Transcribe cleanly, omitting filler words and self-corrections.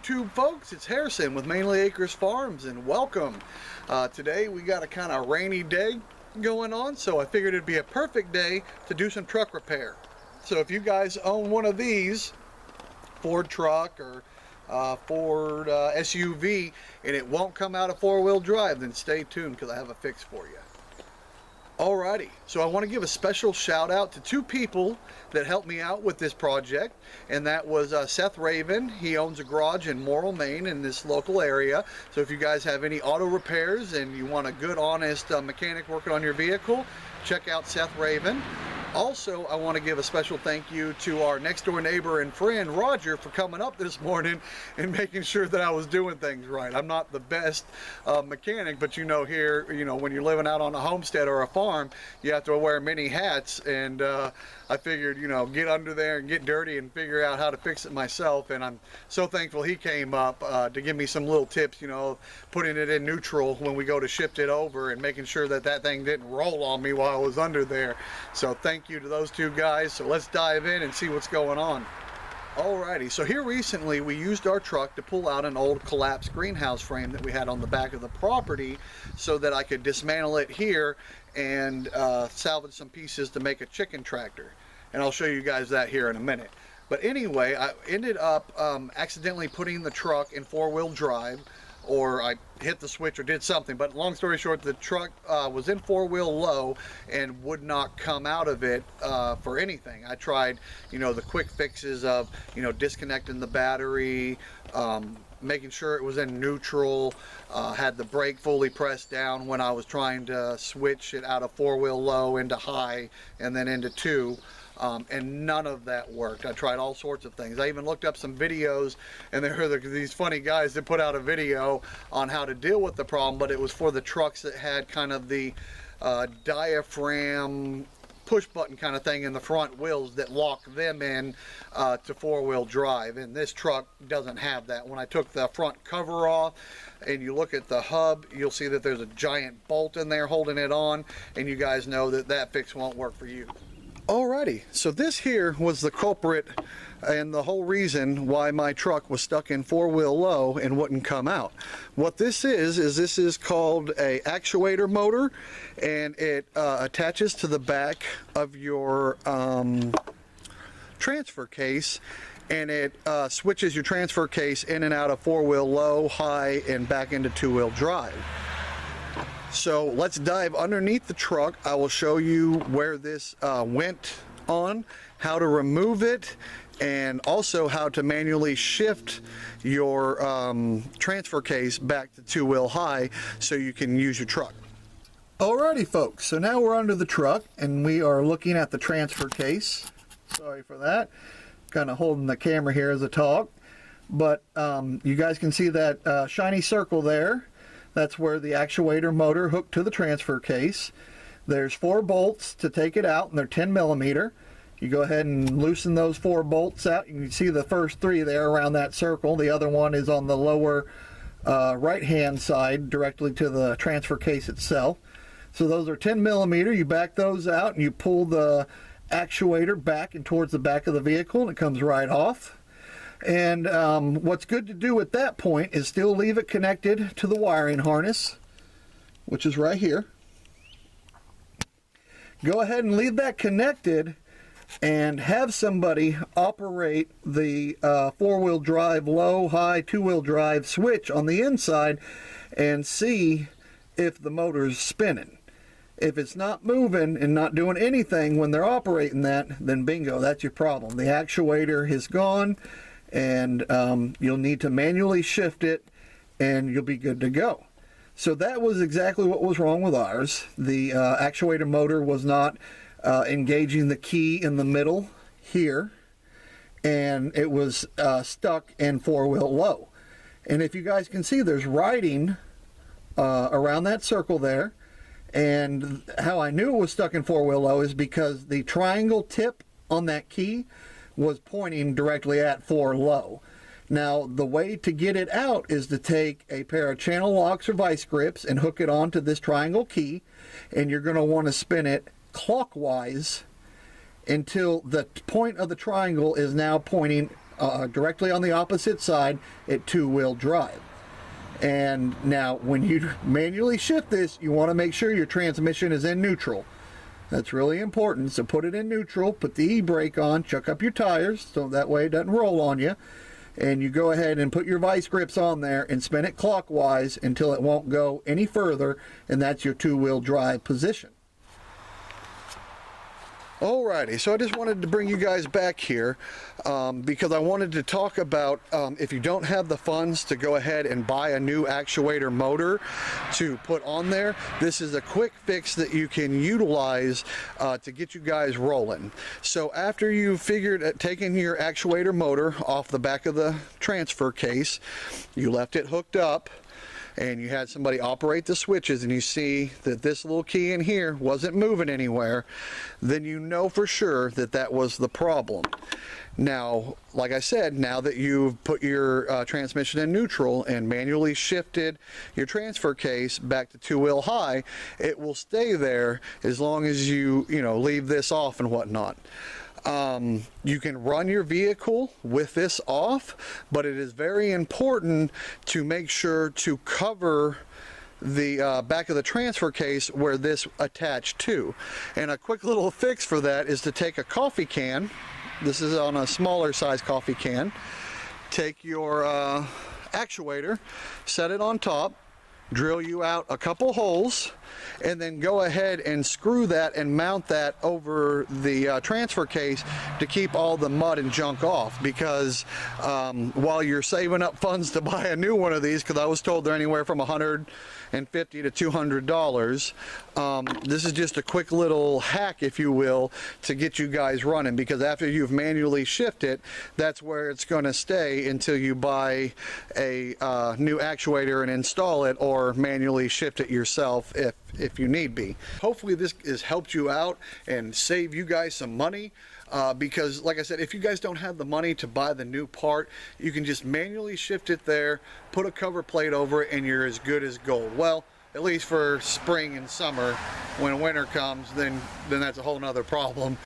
YouTube folks, it's Harrison with Mainely Acres Farms, and welcome. Today we got a kind of rainy day going on, so I figured it'd be a perfect day to do some truck repair. So if you guys own one of these, Ford truck or Ford SUV, and it won't come out of four-wheel drive, then stay tuned because I have a fix for you. Alrighty, so I want to give a special shout out to two people that helped me out with this project, and that was Seth Raven. He owns a garage in Morrill, Maine in this local area. So if you guys have any auto repairs and you want a good honest mechanic working on your vehicle, check out Seth Raven. Also, I want to give a special thank you to our next door neighbor and friend Roger for coming up this morning and making sure that I was doing things right. I'm not the best mechanic, but here, when you're living out on a homestead or a farm, you have to wear many hats, and I figured, get under there and get dirty and figure out how to fix it myself. And I'm so thankful he came up to give me some little tips, putting it in neutral when we go to shift it over and making sure that that thing didn't roll on me while I was under there. So thank you to those two guys. So let's dive in and see what's going on. Alrighty, so here recently we used our truck to pull out an old collapsed greenhouse frame that we had on the back of the property so that I could dismantle it here and salvage some pieces to make a chicken tractor. And I'll show you guys that here in a minute. But anyway, I ended up accidentally putting the truck in four-wheel drive, or I hit the switch or did something, but long story short, the truck was in four-wheel low and would not come out of it for anything. I tried, the quick fixes of, disconnecting the battery, making sure it was in neutral, had the brake fully pressed down when I was trying to switch it out of four-wheel low into high and then into two. And none of that worked. I tried all sorts of things. I even looked up some videos, and there were these funny guys that put out a video on how to deal with the problem, but it was for the trucks that had kind of the diaphragm push button kind of thing in the front wheels that lock them in to four-wheel drive, and this truck doesn't have that. When I took the front cover off and you look at the hub, you'll see that there's a giant bolt in there holding it on, and you guys know that that fix won't work for you. Alrighty, so this here was the culprit and the whole reason why my truck was stuck in four-wheel low and wouldn't come out. What this is called a actuator motor, and it attaches to the back of your transfer case, and it switches your transfer case in and out of four-wheel low, high, and back into two-wheel drive. So let's dive underneath the truck. I will show you where this went on, how to remove it, and also how to manually shift your transfer case back to two-wheel high so you can use your truck. Alrighty folks, so now we're under the truck and we are looking at the transfer case. Sorry for that, kind of holding the camera here as I talk, but you guys can see that shiny circle there. That's where the actuator motor hooked to the transfer case. There's 4 bolts to take it out, and they're 10mm. You go ahead and loosen those 4 bolts out. You can see the first 3 there around that circle. The other one is on the lower right hand side directly to the transfer case itself. So those are 10mm. You back those out and you pull the actuator back and towards the back of the vehicle, and it comes right off. And what's good to do at that point is still leave it connected to the wiring harness, which is right here. Go ahead and leave that connected and have somebody operate the four-wheel drive low, high, two-wheel drive switch on the inside and see if the motor's spinning. If it's not moving and not doing anything when they're operating that, then bingo, that's your problem. The actuator is gone, and you'll need to manually shift it and you'll be good to go. So that was exactly what was wrong with ours. The actuator motor was not engaging the key in the middle here, and it was stuck in four-wheel low. And if you guys can see, there's writing around that circle there, and how I knew it was stuck in four-wheel low is because the triangle tip on that key was pointing directly at 4 low. Now the way to get it out is to take a pair of channel locks or vice grips and hook it onto this triangle key, and you're going to want to spin it clockwise until the point of the triangle is now pointing directly on the opposite side at two-wheel drive. And now when you manually shift this, you want to make sure your transmission is in neutral. That's really important. So put it in neutral, put the e-brake on, chuck up your tires so that way it doesn't roll on you. And you go ahead and put your vice grips on there and spin it clockwise until it won't go any further, and that's your two-wheel drive position. Alrighty, so I just wanted to bring you guys back here because I wanted to talk about if you don't have the funds to go ahead and buy a new actuator motor to put on there, this is a quick fix that you can utilize to get you guys rolling. So after you've figured at taking your actuator motor off the back of the transfer case, you left it hooked up, and you had somebody operate the switches, and you see that this little key in here wasn't moving anywhere, then you know for sure that that was the problem. Now, like I said, now that you've put your transmission in neutral and manually shifted your transfer case back to two-wheel high, it will stay there as long as you leave this off and whatnot. You can run your vehicle with this off, but it is very important to make sure to cover the back of the transfer case where this attached to. And a quick little fix for that is to take a coffee can. This is on a smaller size coffee can. Take your actuator, set it on top, drill you out a couple holes, and then go ahead and screw that and mount that over the transfer case to keep all the mud and junk off. Because while you're saving up funds to buy a new one of these, because I was told they're anywhere from $150 to $200, this is just a quick little hack, if you will, to get you guys running. Because after you've manually shifted it, that's where it's going to stay until you buy a new actuator and install it, or manually shift it yourself if you need be. Hopefully this has helped you out and save you guys some money, because like I said, if you guys don't have the money to buy the new part, you can just manually shift it there, put a cover plate over it, and you're as good as gold. Well, at least for spring and summer. When winter comes, then that's a whole nother problem.